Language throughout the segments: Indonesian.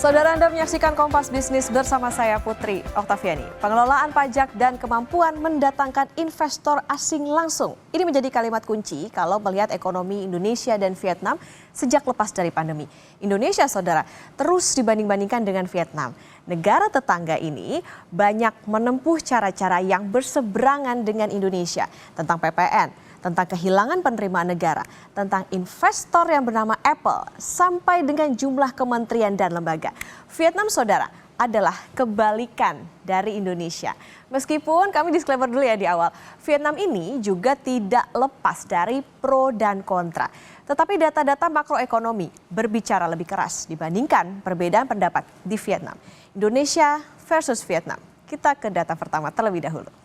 Saudara, Anda menyaksikan Kompas Bisnis bersama saya Putri Oktaviani. Pengelolaan pajak dan kemampuan mendatangkan investor asing langsung. Ini menjadi kalimat kunci kalau melihat ekonomi Indonesia dan Vietnam sejak lepas dari pandemi. Indonesia, saudara, terus dibanding-bandingkan dengan Vietnam. Negara tetangga ini banyak menempuh cara-cara yang berseberangan dengan Indonesia tentang PPN, tentang kehilangan penerimaan negara, tentang investor yang bernama Apple, sampai dengan jumlah kementerian dan lembaga. Vietnam, saudara, adalah kebalikan dari Indonesia. Meskipun kami disclaimer dulu ya di awal, Vietnam ini juga tidak lepas dari pro dan kontra. Tetapi data-data makroekonomi berbicara lebih keras dibandingkan perbedaan pendapat di Vietnam. Indonesia versus Vietnam. Kita ke data pertama terlebih dahulu.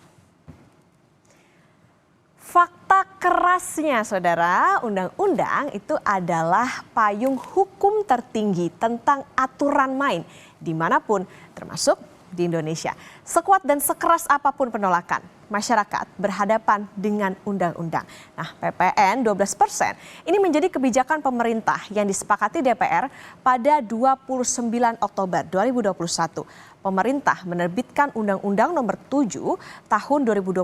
Fakta kerasnya, saudara, undang-undang itu adalah payung hukum tertinggi tentang aturan main dimanapun, termasuk di Indonesia. Sekuat dan sekeras apapun penolakan, masyarakat berhadapan dengan undang-undang. Nah, PPN 12% ini menjadi kebijakan pemerintah yang disepakati DPR pada 29 Oktober 2021. Pemerintah menerbitkan Undang-Undang Nomor 7 Tahun 2021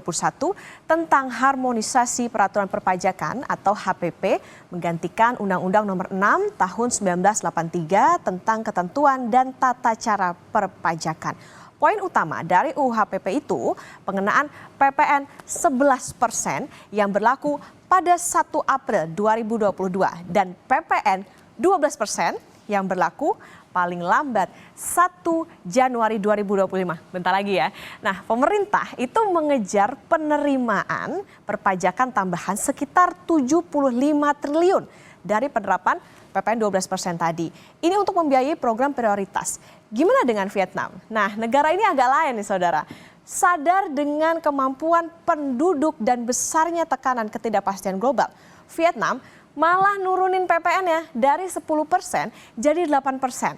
tentang harmonisasi peraturan perpajakan atau HPP, menggantikan Undang-Undang Nomor 6 Tahun 1983 tentang ketentuan dan tata cara perpajakan. Poin utama dari UU HPP itu pengenaan PPN 11% yang berlaku pada 1 April 2022 dan PPN 12% yang berlaku paling lambat 1 Januari 2025. Bentar lagi ya. Nah, pemerintah itu mengejar penerimaan perpajakan tambahan sekitar 75 triliun dari penerapan PPN 12% tadi. Ini untuk membiayai program prioritas. Gimana dengan Vietnam? Nah, negara ini agak lain nih, saudara. Sadar dengan kemampuan penduduk dan besarnya tekanan ketidakpastian global, Vietnam malah nurunin PPN-nya dari 10% jadi 8%.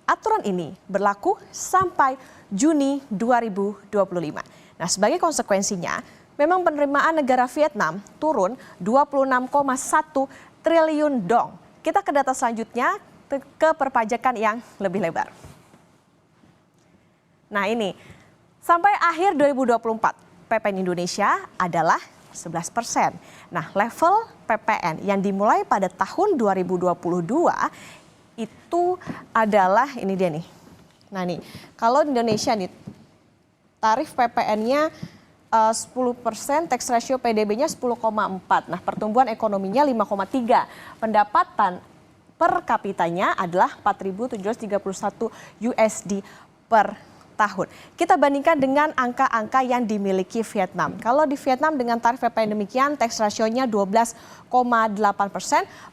Aturan ini berlaku sampai Juni 2025. Nah, sebagai konsekuensinya, memang penerimaan negara Vietnam turun 26,1 triliun dong. Kita ke data selanjutnya, ke perpajakan yang lebih lebar. Nah, ini, sampai akhir 2024, PPN Indonesia adalah 11%. Nah, level PPN yang dimulai pada tahun 2022 itu adalah, ini dia nih. Nah nih, kalau di Indonesia nih, tarif PPN-nya 10%, tax ratio PDB-nya 10,4. Nah, pertumbuhan ekonominya 5,3. Pendapatan per kapitanya adalah 4.731 USD per tahun. Kita bandingkan dengan angka-angka yang dimiliki Vietnam. Kalau di Vietnam dengan tarif PPN demikian, tax ratio-nya 12,8%,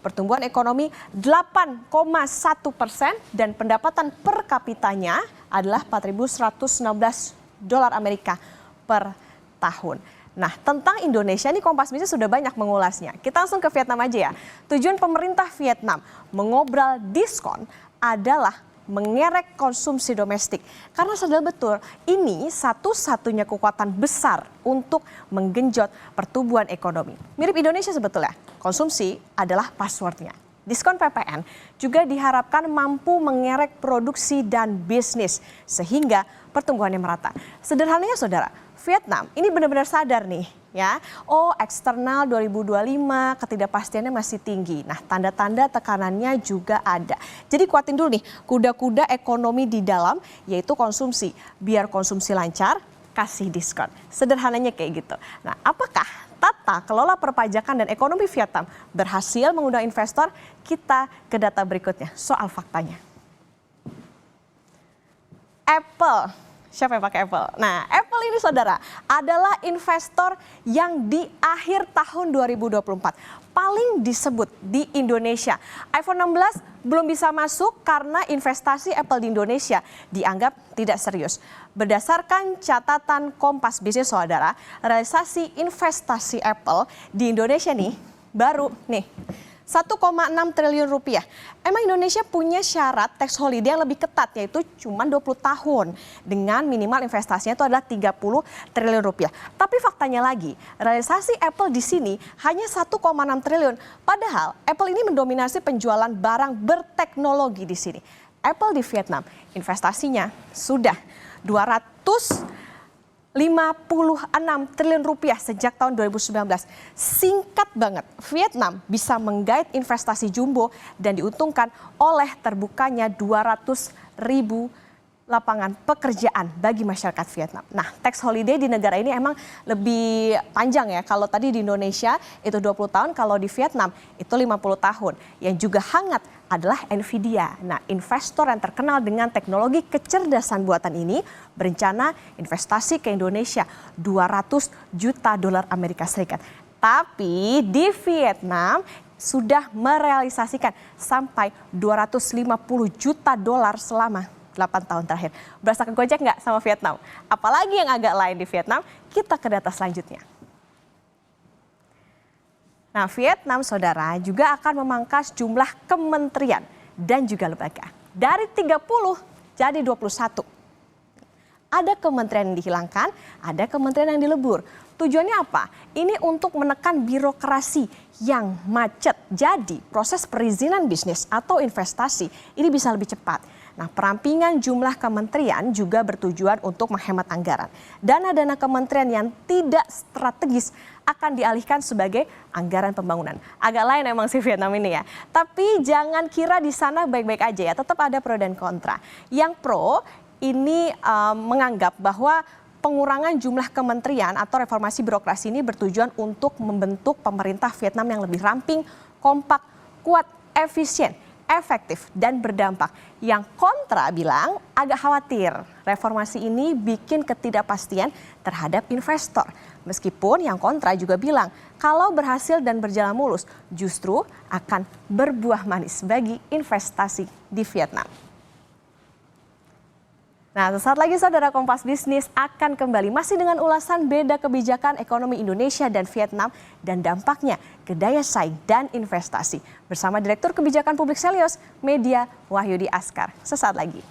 pertumbuhan ekonomi 8,1%, dan pendapatan per kapitanya adalah 4.116 dolar Amerika per tahun. Nah, tentang Indonesia ini Kompas Bisnis sudah banyak mengulasnya. Kita langsung ke Vietnam aja ya. Tujuan pemerintah Vietnam mengobrol diskon adalah mengerek konsumsi domestik. Karena sadar betul, ini satu-satunya kekuatan besar untuk menggenjot pertumbuhan ekonomi. Mirip Indonesia sebetulnya, konsumsi adalah passwordnya. Diskon PPN juga diharapkan mampu mengerek produksi dan bisnis sehingga pertumbuhannya merata. Sederhananya, saudara, Vietnam ini benar-benar sadar nih ya. Oh, eksternal 2025 ketidakpastiannya masih tinggi. Nah, tanda-tanda tekanannya juga ada. Jadi kuatin dulu nih kuda-kuda ekonomi di dalam, yaitu konsumsi. Biar konsumsi lancar, kasih diskon. Sederhananya kayak gitu. Nah, apakah tata kelola perpajakan dan ekonomi Vietnam berhasil mengundang investor? Kita ke data berikutnya soal faktanya. Apple. Siapa yang pakai Apple? Nah, Apple ini, saudara, adalah investor yang di akhir tahun 2024 paling disebut di Indonesia. iPhone 16 belum bisa masuk karena investasi Apple di Indonesia dianggap tidak serius. Berdasarkan catatan Kompas Bisnis, saudara, realisasi investasi Apple di Indonesia nih baru nih 1,6 triliun rupiah. Emang Indonesia punya syarat tax holiday yang lebih ketat, yaitu cuma 20 tahun. Dengan minimal investasinya itu adalah 30 triliun rupiah. Tapi faktanya lagi, realisasi Apple di sini hanya 1,6 triliun. Padahal Apple ini mendominasi penjualan barang berteknologi di sini. Apple di Vietnam investasinya sudah 256 triliun rupiah sejak tahun 2019. Singkat banget, Vietnam bisa menggait investasi jumbo dan diuntungkan oleh terbukanya 200.000 lapangan pekerjaan bagi masyarakat Vietnam. Nah, tax holiday di negara ini emang lebih panjang ya. Kalau tadi di Indonesia itu 20 tahun, kalau di Vietnam itu 50 tahun. Yang juga hangat adalah Nvidia. Nah, investor yang terkenal dengan teknologi kecerdasan buatan ini berencana investasi ke Indonesia 200 juta dolar Amerika Serikat. Tapi di Vietnam sudah merealisasikan sampai 250 juta dolar selama 8 tahun terakhir. Berasa kegojek nggak sama Vietnam? Apalagi yang agak lain di Vietnam, kita ke data selanjutnya. Nah, Vietnam, saudara, juga akan memangkas jumlah kementerian dan juga lembaga. Dari 30 jadi 21. Ada kementerian yang dihilangkan, ada kementerian yang dilebur. Tujuannya apa? Ini untuk menekan birokrasi yang macet. Jadi proses perizinan bisnis atau investasi ini bisa lebih cepat. Nah, perampingan jumlah kementerian juga bertujuan untuk menghemat anggaran. Dana-dana kementerian yang tidak strategis akan dialihkan sebagai anggaran pembangunan. Agak lain emang si Vietnam ini ya. Tapi jangan kira di sana baik-baik aja ya, tetap ada pro dan kontra. Yang pro ini menganggap bahwa pengurangan jumlah kementerian atau reformasi birokrasi ini bertujuan untuk membentuk pemerintah Vietnam yang lebih ramping, kompak, kuat, efisien, efektif, dan berdampak. Yang kontra bilang agak khawatir reformasi ini bikin ketidakpastian terhadap investor. Meskipun yang kontra juga bilang kalau berhasil dan berjalan mulus justru akan berbuah manis bagi investasi di Vietnam. Nah, sesaat lagi saudara, Kompas Bisnis akan kembali masih dengan ulasan beda kebijakan ekonomi Indonesia dan Vietnam dan dampaknya ke daya saing dan investasi. Bersama Direktur Kebijakan Publik Selios Media Wahyudi Askar. Sesaat lagi.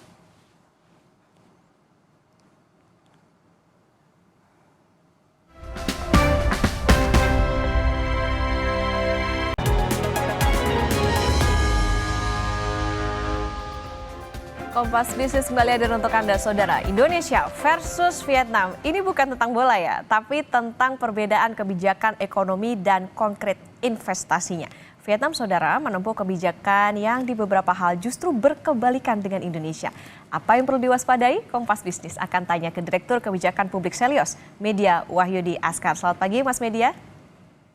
Kompas Bisnis kembali hadir untuk Anda, saudara. Indonesia versus Vietnam. Ini bukan tentang bola ya, tapi tentang perbedaan kebijakan ekonomi dan konkret investasinya. Vietnam, saudara, menempuh kebijakan yang di beberapa hal justru berkebalikan dengan Indonesia. Apa yang perlu diwaspadai? Kompas Bisnis akan tanya ke Direktur Kebijakan Publik Selios Media Wahyudi Askar. Selamat pagi, Mas Media.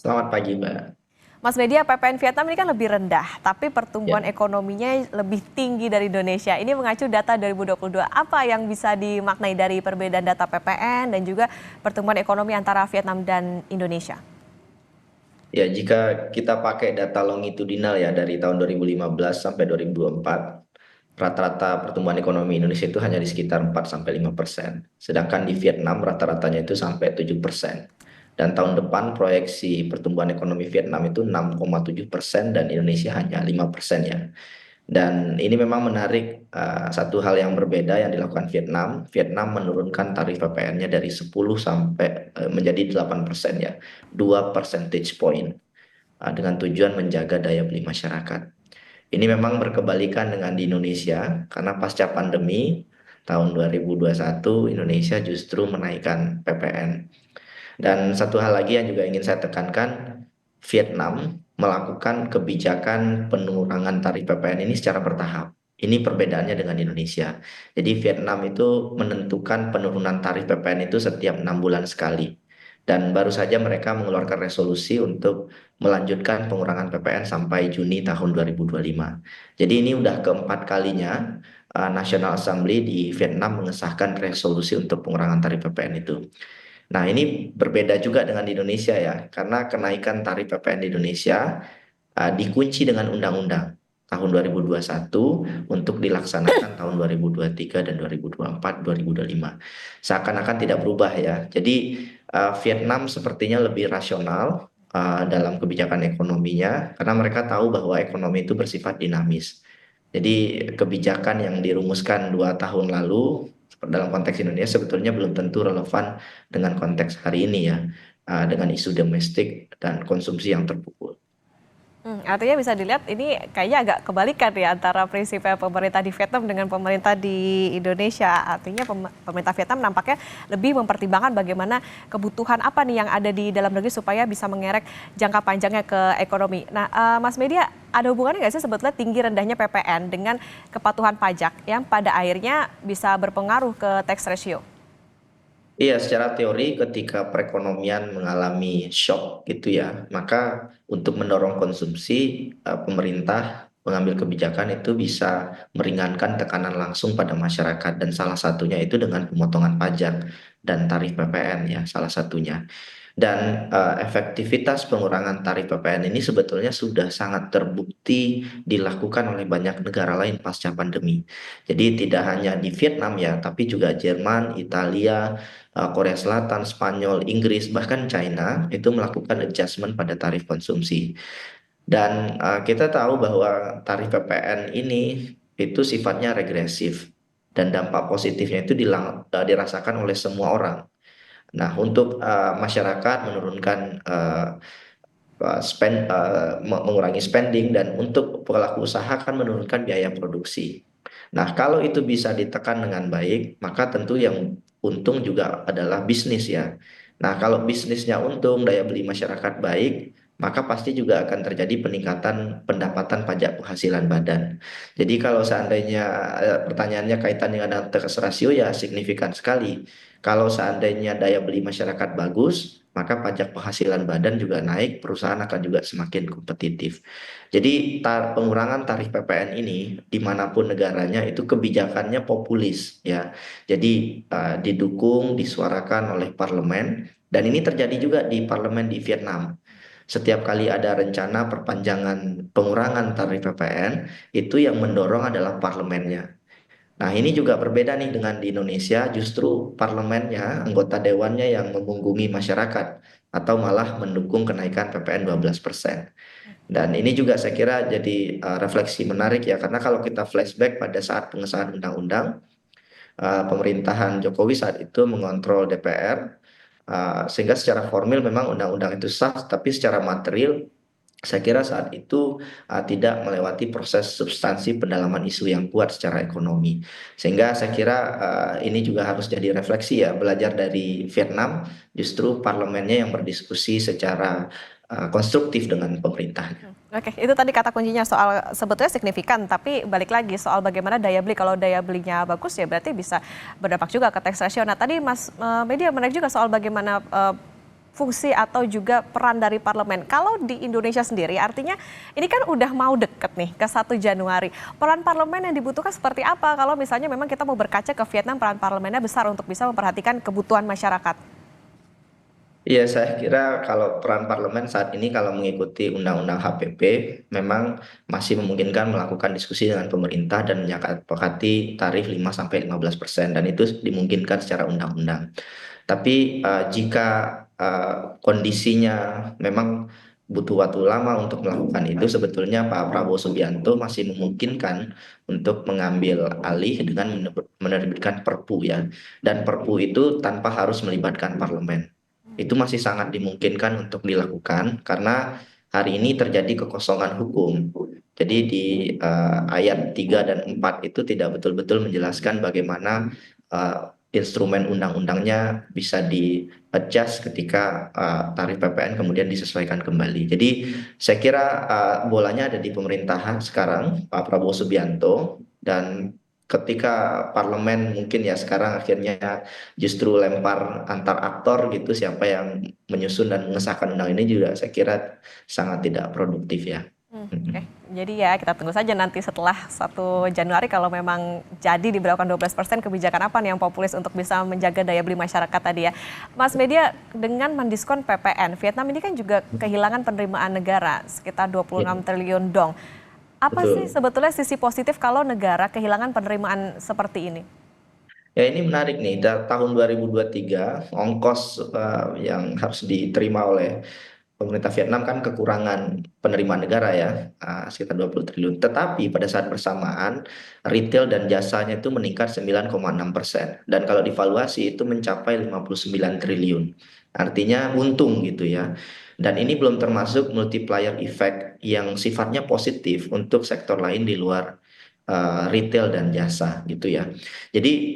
Selamat pagi, Mbak. Mas Media, PPN Vietnam ini kan lebih rendah, tapi pertumbuhan ekonominya lebih tinggi dari Indonesia. Ini mengacu data 2022. Apa yang bisa dimaknai dari perbedaan data PPN dan juga pertumbuhan ekonomi antara Vietnam dan Indonesia? Ya, jika kita pakai data longitudinal ya dari tahun 2015 sampai 2024, rata-rata pertumbuhan ekonomi Indonesia itu hanya di sekitar 4-5%. Sedangkan di Vietnam rata-ratanya itu sampai 7%. Dan tahun depan proyeksi pertumbuhan ekonomi Vietnam itu 6,7% dan Indonesia hanya 5% ya. Dan ini memang menarik, satu hal yang berbeda yang dilakukan Vietnam. Vietnam menurunkan tarif PPN-nya dari 10 sampai menjadi 8% ya, 2 percentage point, dengan tujuan menjaga daya beli masyarakat. Ini memang berkebalikan dengan di Indonesia karena pasca pandemi tahun 2021 Indonesia justru menaikkan PPN. Dan satu hal lagi yang juga ingin saya tekankan, Vietnam melakukan kebijakan pengurangan tarif PPN ini secara bertahap. Ini perbedaannya dengan Indonesia. Jadi Vietnam itu menentukan penurunan tarif PPN itu setiap 6 bulan sekali. Dan baru saja mereka mengeluarkan resolusi untuk melanjutkan pengurangan PPN sampai Juni tahun 2025. Jadi ini udah keempat kalinya National Assembly di Vietnam mengesahkan resolusi untuk pengurangan tarif PPN itu. Nah, ini berbeda juga dengan di Indonesia ya, karena kenaikan tarif PPN di Indonesia dikunci dengan undang-undang tahun 2021 untuk dilaksanakan tahun 2023 dan 2024, 2025. Seakan-akan tidak berubah ya. Jadi Vietnam sepertinya lebih rasional dalam kebijakan ekonominya karena mereka tahu bahwa ekonomi itu bersifat dinamis. Jadi kebijakan yang dirumuskan 2 tahun lalu dalam konteks Indonesia sebetulnya belum tentu relevan dengan konteks hari ini ya, dengan isu domestik dan konsumsi yang terpukul. Artinya bisa dilihat ini kayaknya agak kebalikan ya antara prinsipnya pemerintah di Vietnam dengan pemerintah di Indonesia. Artinya pemerintah Vietnam nampaknya lebih mempertimbangkan bagaimana kebutuhan apa nih yang ada di dalam negeri supaya bisa mengerek jangka panjangnya ke ekonomi. Nah, Mas Media, ada hubungannya nggak sih sebetulnya tinggi rendahnya PPN dengan kepatuhan pajak yang pada akhirnya bisa berpengaruh ke tax ratio? Iya, secara teori ketika perekonomian mengalami shock gitu ya, maka untuk mendorong konsumsi, pemerintah mengambil kebijakan itu bisa meringankan tekanan langsung pada masyarakat dan salah satunya itu dengan pemotongan pajak dan tarif PPN ya salah satunya. Dan efektivitas pengurangan tarif PPN ini sebetulnya sudah sangat terbukti dilakukan oleh banyak negara lain pasca pandemi. Jadi tidak hanya di Vietnam ya, tapi juga Jerman, Italia, Korea Selatan, Spanyol, Inggris, bahkan China itu melakukan adjustment pada tarif konsumsi. Dan kita tahu bahwa tarif PPN ini itu sifatnya regresif dan dampak positifnya itu dirasakan oleh semua orang. Nah, untuk masyarakat menurunkan mengurangi spending dan untuk pelaku usaha kan menurunkan biaya produksi. Nah, kalau itu bisa ditekan dengan baik, maka tentu yang untung juga adalah bisnis ya. Nah, kalau bisnisnya untung, daya beli masyarakat baik, maka pasti juga akan terjadi peningkatan pendapatan pajak penghasilan badan. Jadi kalau seandainya pertanyaannya kaitan dengan tax ratio ya signifikan sekali. Kalau seandainya daya beli masyarakat bagus, maka pajak penghasilan badan juga naik, perusahaan akan juga semakin kompetitif. Jadi pengurangan tarif PPN ini dimanapun negaranya itu kebijakannya populis ya. Jadi didukung, disuarakan oleh parlemen dan ini terjadi juga di parlemen di Vietnam. Setiap kali ada rencana perpanjangan pengurangan tarif PPN, itu yang mendorong adalah parlemennya. Nah, ini juga berbeda nih dengan di Indonesia, justru parlemennya, anggota dewannya yang memunggungi masyarakat atau malah mendukung kenaikan PPN 12%. Dan ini juga saya kira jadi refleksi menarik ya, karena kalau kita flashback pada saat pengesahan undang-undang, pemerintahan Jokowi saat itu mengontrol DPR, sehingga secara formil memang undang-undang itu sah, tapi secara material saya kira saat itu tidak melewati proses substansi pendalaman isu yang kuat secara ekonomi. Sehingga saya kira ini juga harus jadi refleksi ya, belajar dari Vietnam, justru parlemennya yang berdiskusi secara konstruktif dengan pemerintahnya. Oke, itu tadi kata kuncinya soal sebetulnya signifikan, tapi balik lagi soal bagaimana daya beli. Kalau daya belinya bagus ya berarti bisa berdampak juga ke tax ratio. Nah tadi Mas Media menarik juga soal bagaimana fungsi atau juga peran dari parlemen. Kalau di Indonesia sendiri artinya ini kan udah mau deket nih ke 1 Januari. Peran parlemen yang dibutuhkan seperti apa kalau misalnya memang kita mau berkaca ke Vietnam, peran parlemennya besar untuk bisa memperhatikan kebutuhan masyarakat. Iya, saya kira kalau peran parlemen saat ini kalau mengikuti Undang-Undang HPP memang masih memungkinkan melakukan diskusi dengan pemerintah dan menyepakati tarif 5-15% dan itu dimungkinkan secara undang-undang. Tapi jika eh, kondisinya memang butuh waktu lama untuk melakukan itu, sebetulnya Pak Prabowo Subianto masih memungkinkan untuk mengambil alih dengan menerbitkan Perpu ya. Dan Perpu itu tanpa harus melibatkan parlemen. Itu masih sangat dimungkinkan untuk dilakukan karena hari ini terjadi kekosongan hukum. Jadi di ayat 3 dan 4 itu tidak betul-betul menjelaskan bagaimana instrumen undang-undangnya bisa di-adjust ketika tarif PPN kemudian disesuaikan kembali. Jadi saya kira bolanya ada di pemerintahan sekarang, Pak Prabowo Subianto, dan ketika parlemen mungkin ya sekarang akhirnya justru lempar antar aktor gitu siapa yang menyusun dan mengesahkan undang ini juga saya kira sangat tidak produktif ya. Oke, jadi ya kita tunggu saja nanti setelah 1 Januari kalau memang jadi diberlakukan 12% kebijakan apa nih yang populis untuk bisa menjaga daya beli masyarakat tadi ya. Mas Media, dengan mendiskon PPN, Vietnam ini kan juga kehilangan penerimaan negara sekitar 26 Ya, triliun dong. Apa sih betul. sebetulnya sisi positif kalau negara kehilangan penerimaan seperti ini? Ya ini menarik nih, tahun 2023 ongkos yang harus diterima oleh pemerintah Vietnam kan kekurangan penerimaan negara ya, sekitar 20 triliun. Tetapi pada saat bersamaan, retail dan jasanya itu meningkat 9,6%. Dan kalau divaluasi itu mencapai 59 triliun. Artinya untung gitu ya. Dan ini belum termasuk multiplier effect yang sifatnya positif untuk sektor lain di luar retail dan jasa gitu ya. Jadi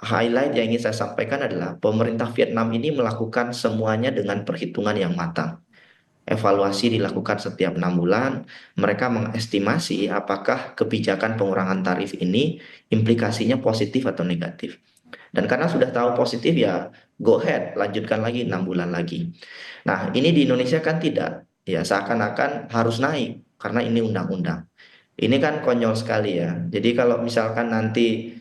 highlight yang ingin saya sampaikan adalah pemerintah Vietnam ini melakukan semuanya dengan perhitungan yang matang. Evaluasi dilakukan setiap 6 bulan. Mereka mengestimasi apakah kebijakan pengurangan tarif ini implikasinya positif atau negatif. Dan karena sudah tahu positif ya go ahead, lanjutkan lagi 6 bulan lagi. Nah, ini di Indonesia kan tidak. Ya, seakan-akan harus naik karena ini undang-undang. Ini kan konyol sekali ya. Jadi kalau misalkan nanti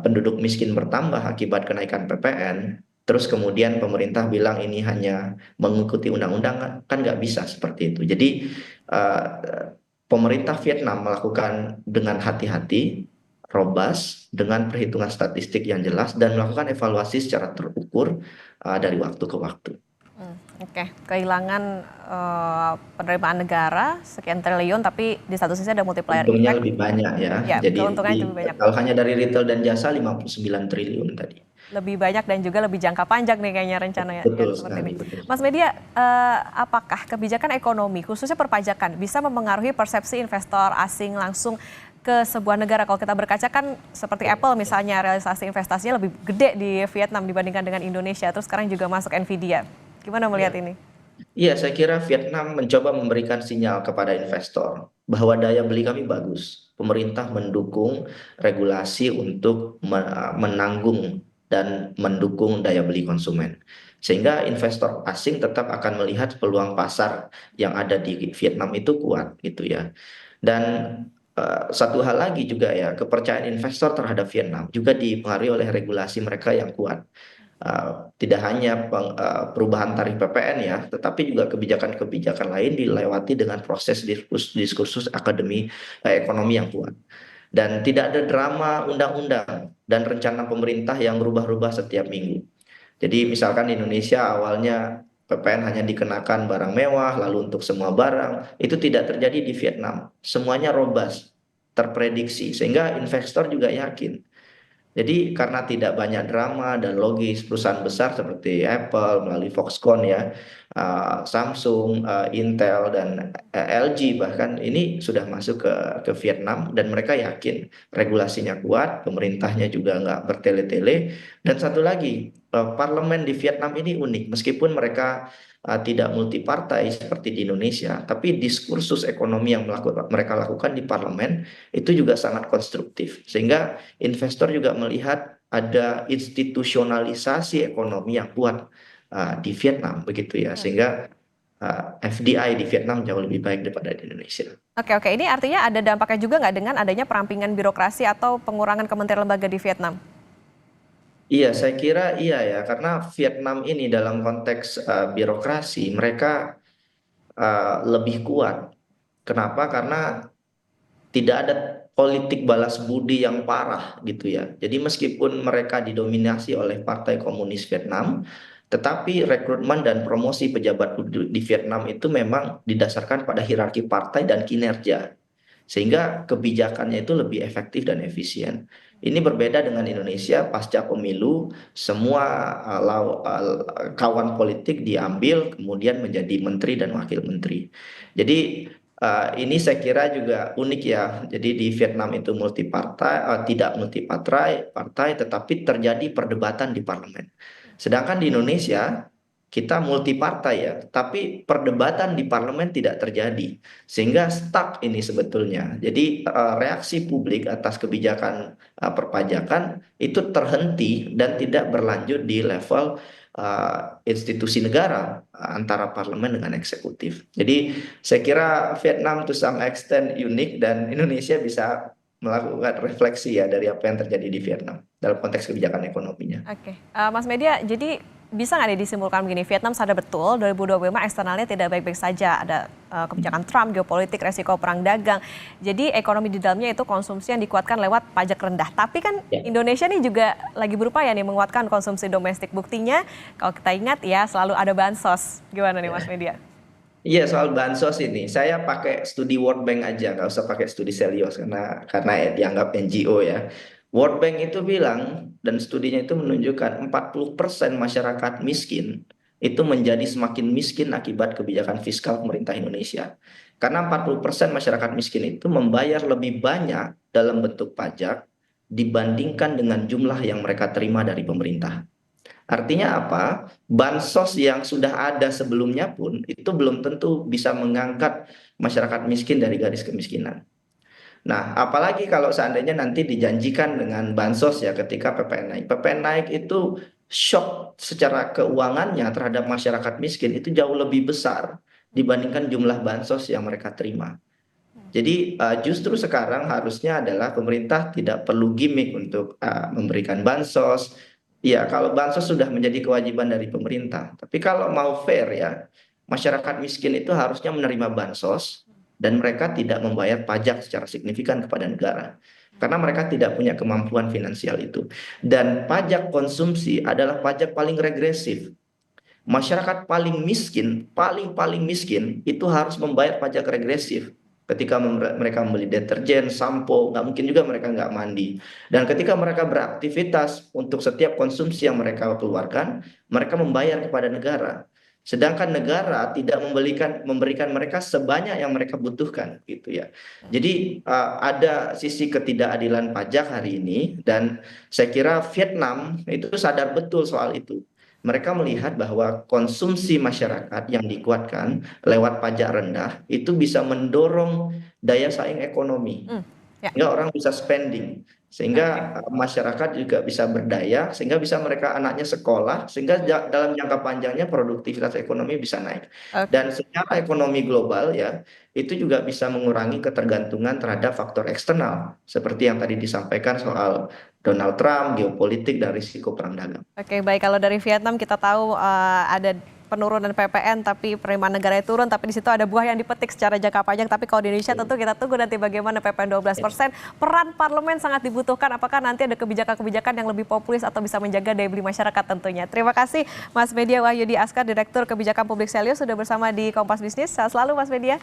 penduduk miskin bertambah akibat kenaikan PPN, terus kemudian pemerintah bilang ini hanya mengikuti undang-undang, kan nggak bisa seperti itu. Jadi uh, pemerintah Vietnam melakukan dengan hati-hati, robust, dengan perhitungan statistik yang jelas, dan melakukan evaluasi secara terukur dari waktu ke waktu. Oke, kehilangan penerimaan negara sekian triliun, tapi di satu sisi ada multiplier Untungnya effect. lebih banyak ya. Ya, Jadi keuntungannya lebih banyak. kalau hanya dari retail dan jasa 59 triliun tadi. Lebih banyak dan juga lebih jangka panjang nih kayaknya rencananya Betul yang seperti sekali, ini. betul. Mas Media, apakah kebijakan ekonomi khususnya perpajakan bisa mempengaruhi persepsi investor asing langsung ke sebuah negara? Kalau kita berkaca kan seperti Apple misalnya realisasi investasinya lebih gede di Vietnam dibandingkan dengan Indonesia. Terus sekarang juga masuk Nvidia. Gimana melihat Ya. ini? Iya, saya kira Vietnam mencoba memberikan sinyal kepada investor bahwa daya beli kami bagus. Pemerintah mendukung regulasi untuk menanggung dan mendukung daya beli konsumen. Sehingga investor asing tetap akan melihat peluang pasar yang ada di Vietnam itu kuat gitu ya. Dan satu hal lagi juga ya, kepercayaan investor terhadap Vietnam juga dipengaruhi oleh regulasi mereka yang kuat. Tidak hanya perubahan tarif PPN ya, tetapi juga kebijakan-kebijakan lain dilewati dengan proses diskursus akademi ekonomi yang kuat. Dan tidak ada drama undang-undang dan rencana pemerintah yang berubah-ubah setiap minggu. Jadi misalkan di Indonesia awalnya PPN hanya dikenakan barang mewah, lalu untuk semua barang, itu tidak terjadi di Vietnam. Semuanya robust, terprediksi, sehingga investor juga yakin. Jadi karena tidak banyak drama dan logis, perusahaan besar seperti Apple melalui Foxconn ya, Samsung, Intel dan LG bahkan ini sudah masuk ke Vietnam dan mereka yakin regulasinya kuat, pemerintahnya juga nggak bertele-tele. Dan satu lagi, parlemen di Vietnam ini unik, meskipun mereka tidak multipartai seperti di Indonesia, tapi diskursus ekonomi yang mereka lakukan di parlemen itu juga sangat konstruktif, sehingga investor juga melihat ada institusionalisasi ekonomi yang kuat di Vietnam begitu ya, sehingga FDI di Vietnam jauh lebih baik daripada di Indonesia. Oke, ini artinya ada dampaknya juga nggak dengan adanya perampingan birokrasi atau pengurangan kementerian lembaga di Vietnam? Iya, saya kira iya ya, karena Vietnam ini dalam konteks birokrasi mereka lebih kuat. Kenapa? Karena tidak ada politik balas budi yang parah gitu ya. Jadi meskipun mereka didominasi oleh Partai Komunis Vietnam, tetapi rekrutmen dan promosi pejabat di Vietnam itu memang didasarkan pada hierarki partai dan kinerja. Sehingga kebijakannya itu lebih efektif dan efisien. Ini berbeda dengan Indonesia pasca pemilu, semua kawan politik diambil kemudian menjadi menteri dan wakil menteri. Jadi ini saya kira juga unik ya. Jadi di Vietnam itu multipartai, tidak multipartai, tetapi terjadi perdebatan di parlemen. Sedangkan di Indonesia kita multipartai ya, tapi perdebatan di parlemen tidak terjadi, sehingga stuck ini sebetulnya. Jadi reaksi publik atas kebijakan perpajakan itu terhenti dan tidak berlanjut di level institusi negara antara parlemen dengan eksekutif. Jadi saya kira Vietnam to some extent unik dan Indonesia bisa melakukan refleksi ya dari apa yang terjadi di Vietnam dalam konteks kebijakan ekonominya. Oke, Mas Media, jadi bisa nggak nih disimpulkan begini, Vietnam sadar betul 2025 eksternalnya tidak baik-baik saja, ada kebijakan Trump, geopolitik, resiko perang dagang, jadi ekonomi di dalamnya itu konsumsi yang dikuatkan lewat pajak rendah. Tapi kan Ya. Indonesia nih juga lagi berupaya nih menguatkan konsumsi domestik. Buktinya kalau kita ingat ya selalu ada bansos. Gimana nih Mas Media? Iya, soal bansos ini saya pakai studi World Bank aja, nggak usah pakai studi Selios karena ya dianggap NGO ya. World Bank itu bilang dan studinya itu menunjukkan 40% masyarakat miskin itu menjadi semakin miskin akibat kebijakan fiskal pemerintah Indonesia. Karena 40% masyarakat miskin itu membayar lebih banyak dalam bentuk pajak dibandingkan dengan jumlah yang mereka terima dari pemerintah. Artinya apa? Bansos yang sudah ada sebelumnya pun itu belum tentu bisa mengangkat masyarakat miskin dari garis kemiskinan. Nah, apalagi kalau seandainya nanti dijanjikan dengan bansos ya ketika PPN naik. PPN naik itu shock secara keuangannya terhadap masyarakat miskin itu jauh lebih besar dibandingkan jumlah bansos yang mereka terima. Jadi justru sekarang harusnya adalah pemerintah tidak perlu gimmick untuk memberikan bansos. Ya, kalau bansos sudah menjadi kewajiban dari pemerintah. Tapi kalau mau fair ya, masyarakat miskin itu harusnya menerima bansos dan mereka tidak membayar pajak secara signifikan kepada negara. Karena mereka tidak punya kemampuan finansial itu. Dan pajak konsumsi adalah pajak paling regresif. Masyarakat paling miskin, paling miskin itu harus membayar pajak regresif. Ketika mereka membeli deterjen, sampo, nggak mungkin juga mereka nggak mandi. Dan ketika mereka beraktivitas untuk setiap konsumsi yang mereka keluarkan, mereka membayar kepada negara. Sedangkan negara tidak memberikan mereka sebanyak yang mereka butuhkan, gitu ya. Jadi ada sisi ketidakadilan pajak hari ini, dan saya kira Vietnam itu sadar betul soal itu. Mereka melihat bahwa konsumsi masyarakat yang dikuatkan lewat pajak rendah itu bisa mendorong daya saing ekonomi. Ya. Sehingga orang bisa spending, sehingga masyarakat juga bisa berdaya, sehingga bisa mereka anaknya sekolah, sehingga dalam jangka panjangnya produktivitas ekonomi bisa naik. Oke. Dan secara ekonomi global ya, itu juga bisa mengurangi ketergantungan terhadap faktor eksternal, seperti yang tadi disampaikan soal Donald Trump, geopolitik, dan risiko perang dagang. Oke, baik, kalau dari Vietnam kita tahu ada penurunan PPN tapi penerimaan negara turun, tapi di situ ada buah yang dipetik secara jangka panjang. Tapi kalau di Indonesia tentu kita tunggu nanti bagaimana PPN 12%. Peran parlemen sangat dibutuhkan. Apakah nanti ada kebijakan-kebijakan yang lebih populis atau bisa menjaga daya beli masyarakat tentunya. Terima kasih Mas Media Wahyudi Askar, Direktur Kebijakan Publik Selius, sudah bersama di Kompas Bisnis. Sehat selalu Mas Media.